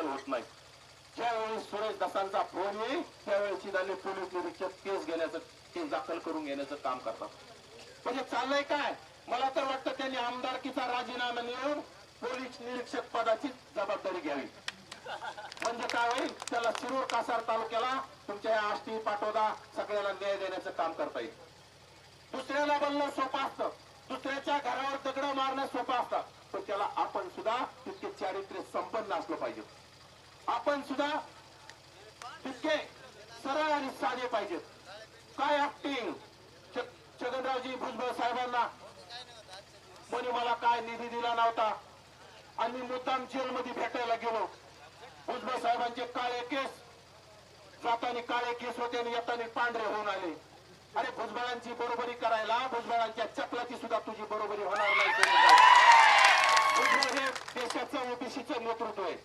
होत नाही. ज्यावेळी सुरेश दसांचा फोन येईल त्यावेळी त्यांनी पोलीस निरीक्षक केस दाखल करून घेण्याचं काम करतात. म्हणजे चाललंय काय, मला तर वाटतं त्यांनी आमदारकीचा राजीनामा देऊन पोलीस निरीक्षक पदाची जबाबदारी घ्यावी. म्हणजे काय होईल, त्याला शिरूर कासार तालुक्याला तुमच्या या आष्टी पाटोदा सगळ्याला न्याय देण्याचं काम करता येईल. दुसऱ्याला बोलणं सोपं असतं, दुसऱ्याच्या घरावर दगड मारणं सोपं असतं, पण त्याला आपण सुद्धा तितके चारित्र्य संपन्न असलं पाहिजे. आपण सुद्धा तितके सरळ आणि साधे पाहिजेत. काय ऍक्टिंग छगनरावजी भुजबळ साहेबांना कोणी मला काय निधी दिला नव्हता आणि मुद्दाम जेलमध्ये भेटायला गेलो. भुजबळ साहेबांचे काळे केस, जाताना काळे केस होते आणि येताना पांढरे होऊन आले. अरे भुजबळांची बरोबरी करायला भुजबळांच्या चपलाची सुद्धा तुझी बरोबरी होणार नाही. भुजबळ हे देशाचं ओबीसीचं नेतृत्व आहे.